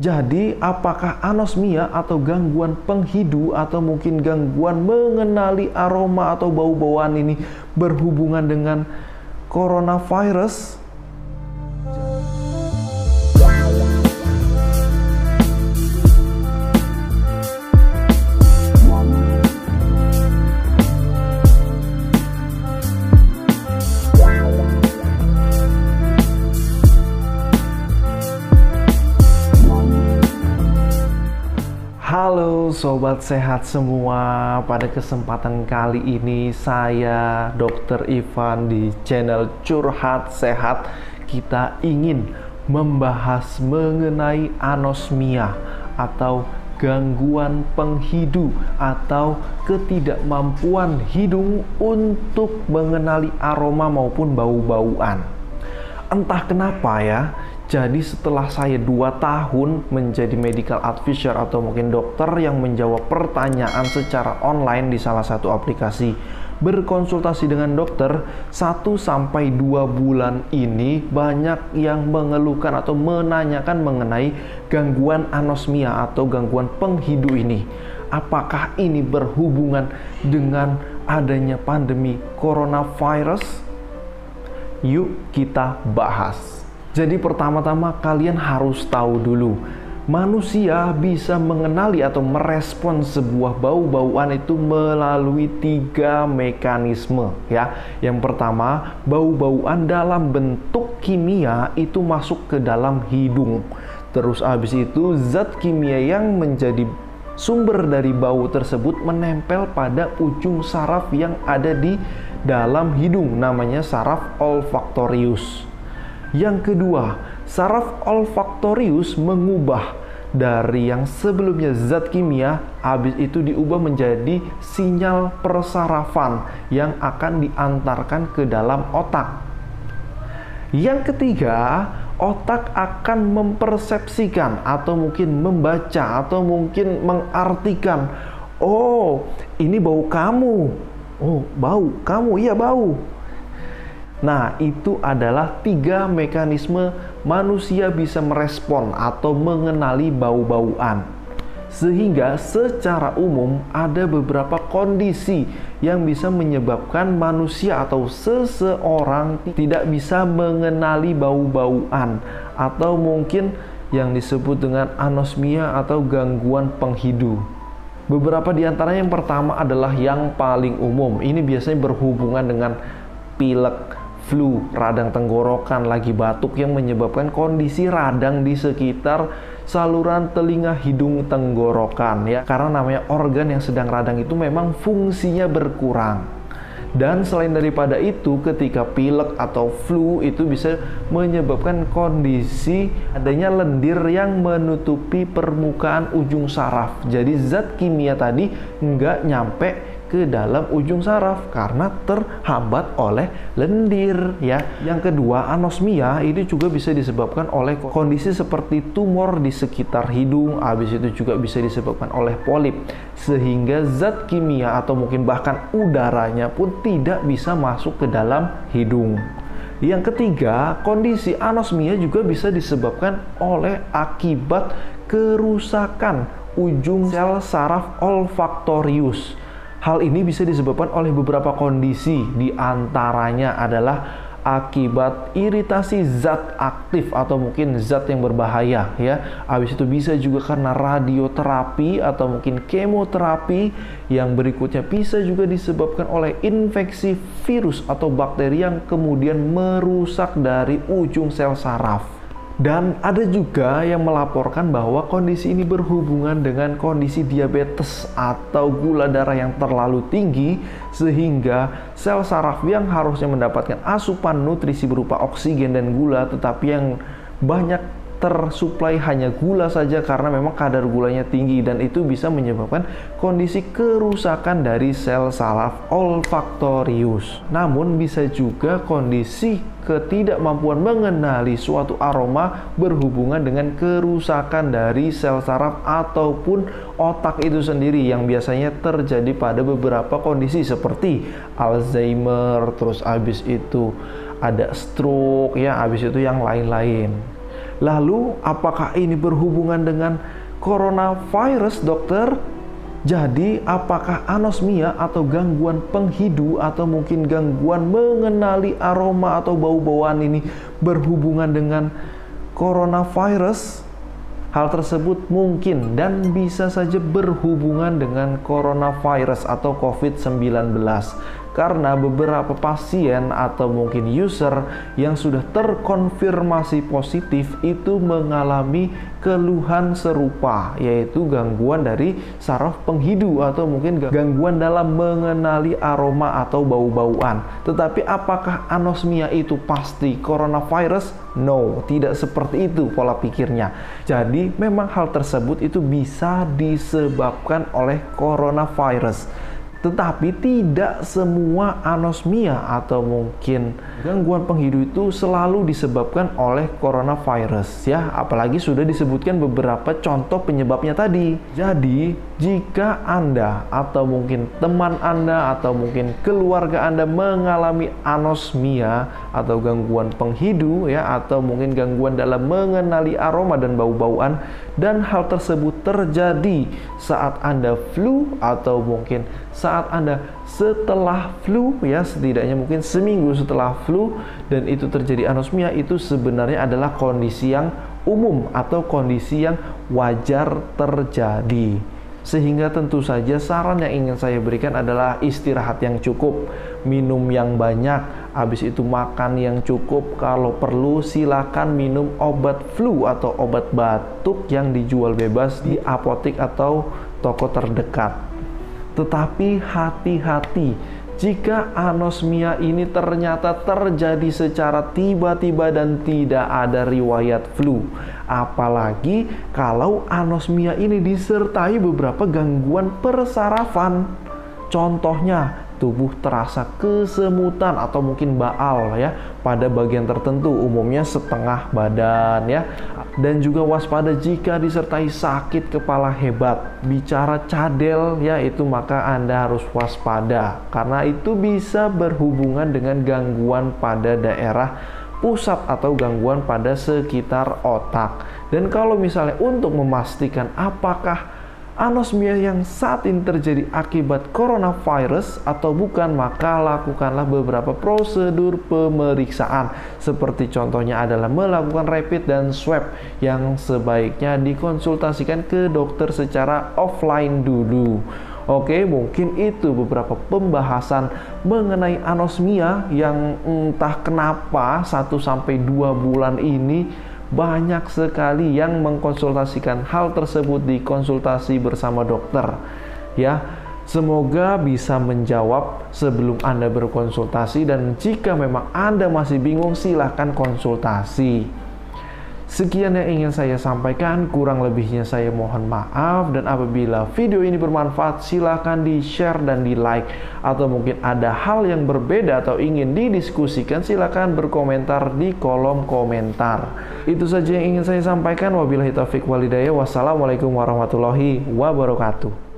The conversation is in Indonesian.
Jadi, apakah anosmia atau gangguan penghidu atau mungkin gangguan mengenali aroma atau bau-bauan ini berhubungan dengan coronavirus? Halo Sobat Sehat semua, pada kesempatan kali ini saya Dr. Ivan di channel Curhat Sehat. Kita ingin membahas mengenai anosmia atau gangguan penghidu atau ketidakmampuan hidung untuk mengenali aroma maupun bau-bauan. Entah kenapa ya, jadi setelah saya 2 tahun menjadi medical advisor atau mungkin dokter yang menjawab pertanyaan secara online di salah satu aplikasi, berkonsultasi dengan dokter 1-2 bulan ini banyak yang mengeluhkan atau menanyakan mengenai gangguan anosmia atau gangguan penghidu ini. Apakah ini berhubungan dengan adanya pandemi coronavirus? Yuk kita bahas. Jadi pertama-tama kalian harus tahu dulu, manusia bisa mengenali atau merespon sebuah bau-bauan itu melalui 3 mekanisme ya. Yang pertama, bau-bauan dalam bentuk kimia itu masuk ke dalam hidung. Terus habis itu zat kimia yang menjadi sumber dari bau tersebut menempel pada ujung saraf yang ada di dalam hidung, namanya saraf olfaktorius. Yang kedua, saraf olfaktorius mengubah dari yang sebelumnya zat kimia, habis itu diubah menjadi sinyal persarafan yang akan diantarkan ke dalam otak. Yang ketiga, otak akan mempersepsikan atau mungkin membaca atau mungkin mengartikan, oh ini bau kamu, oh bau kamu, iya bau. Nah, itu adalah 3 mekanisme manusia bisa merespon atau mengenali bau-bauan. Sehingga secara umum ada beberapa kondisi yang bisa menyebabkan manusia atau seseorang tidak bisa mengenali bau-bauan atau mungkin yang disebut dengan anosmia atau gangguan penghidu. Beberapa di antaranya, yang pertama adalah yang paling umum. Ini biasanya berhubungan dengan pilek, flu, radang tenggorokan, lagi batuk yang menyebabkan kondisi radang di sekitar saluran telinga, hidung, tenggorokan ya. Karena namanya organ yang sedang radang itu memang fungsinya berkurang. Dan selain daripada itu, ketika pilek atau flu itu bisa menyebabkan kondisi adanya lendir yang menutupi permukaan ujung saraf. Jadi zat kimia tadi nggak nyampe ke dalam ujung saraf karena terhambat oleh lendir ya. Yang kedua, anosmia ini juga bisa disebabkan oleh kondisi seperti tumor di sekitar hidung, habis itu juga bisa disebabkan oleh polip sehingga zat kimia atau mungkin bahkan udaranya pun tidak bisa masuk ke dalam hidung. Yang ketiga, kondisi anosmia juga bisa disebabkan oleh akibat kerusakan ujung sel saraf olfaktorius. Hal ini bisa disebabkan oleh beberapa kondisi, di antaranya adalah akibat iritasi zat aktif atau mungkin zat yang berbahaya ya. Habis itu bisa juga karena radioterapi atau mungkin kemoterapi. Yang berikutnya bisa juga disebabkan oleh infeksi virus atau bakteri yang kemudian merusak dari ujung sel saraf. Dan ada juga yang melaporkan bahwa kondisi ini berhubungan dengan kondisi diabetes atau gula darah yang terlalu tinggi, sehingga sel saraf yang harusnya mendapatkan asupan nutrisi berupa oksigen dan gula, tetapi yang banyak tersuplai hanya gula saja karena memang kadar gulanya tinggi, dan itu bisa menyebabkan kondisi kerusakan dari sel saraf olfaktorius. Namun bisa juga kondisi ketidakmampuan mengenali suatu aroma berhubungan dengan kerusakan dari sel saraf ataupun otak itu sendiri, yang biasanya terjadi pada beberapa kondisi seperti Alzheimer, terus habis itu ada stroke ya, habis itu yang lain-lain. Lalu, apakah ini berhubungan dengan coronavirus, dokter? Jadi, apakah anosmia atau gangguan penghidu atau mungkin gangguan mengenali aroma atau bau-bauan ini berhubungan dengan coronavirus? Hal tersebut mungkin dan bisa saja berhubungan dengan coronavirus atau COVID-19 karena beberapa pasien atau mungkin user yang sudah terkonfirmasi positif itu mengalami keluhan serupa, yaitu gangguan dari saraf penghidu atau mungkin gangguan dalam mengenali aroma atau bau-bauan. Tetapi apakah anosmia itu pasti coronavirus? No, tidak seperti itu pola pikirnya. Jadi memang hal tersebut itu bisa disebabkan oleh coronavirus. Tetapi tidak semua anosmia atau mungkin gangguan penghidu itu selalu disebabkan oleh coronavirus ya, apalagi sudah disebutkan beberapa contoh penyebabnya tadi. Jadi, jika Anda atau mungkin teman Anda atau mungkin keluarga Anda mengalami anosmia atau gangguan penghidu ya, atau mungkin gangguan dalam mengenali aroma dan bau-bauan, dan hal tersebut terjadi saat Anda flu atau mungkin saat Anda setelah flu ya, setidaknya mungkin seminggu setelah flu, dan itu terjadi anosmia, itu sebenarnya adalah kondisi yang umum atau kondisi yang wajar terjadi. Sehingga tentu saja saran yang ingin saya berikan adalah istirahat yang cukup, minum yang banyak, habis itu makan yang cukup. Kalau perlu silakan minum obat flu atau obat batuk yang dijual bebas di apotek atau toko terdekat. Tetapi hati-hati, jika anosmia ini ternyata terjadi secara tiba-tiba dan tidak ada riwayat flu. Apalagi kalau anosmia ini disertai beberapa gangguan persarafan. Contohnya, tubuh terasa kesemutan atau mungkin baal ya pada bagian tertentu, umumnya setengah badan ya. Dan juga waspada jika disertai sakit kepala hebat, bicara cadel ya, itu maka Anda harus waspada karena itu bisa berhubungan dengan gangguan pada daerah pusat atau gangguan pada sekitar otak. Dan kalau misalnya untuk memastikan apakah anosmia yang saat ini terjadi akibat coronavirus atau bukan, maka lakukanlah beberapa prosedur pemeriksaan. Seperti contohnya adalah melakukan rapid dan swab yang sebaiknya dikonsultasikan ke dokter secara offline dulu. Oke, mungkin itu beberapa pembahasan mengenai anosmia yang entah kenapa 1-2 bulan ini banyak sekali yang mengkonsultasikan hal tersebut di konsultasi bersama dokter ya. Semoga bisa menjawab sebelum Anda berkonsultasi, dan jika memang Anda masih bingung silahkan konsultasi. Sekian yang ingin saya sampaikan, kurang lebihnya saya mohon maaf, dan apabila video ini bermanfaat silahkan di-share dan di-like, atau mungkin ada hal yang berbeda atau ingin didiskusikan silahkan berkomentar di kolom komentar. Itu saja yang ingin saya sampaikan. Wabillahi taufiq walhidayah. Wassalamualaikum warahmatullahi wabarakatuh.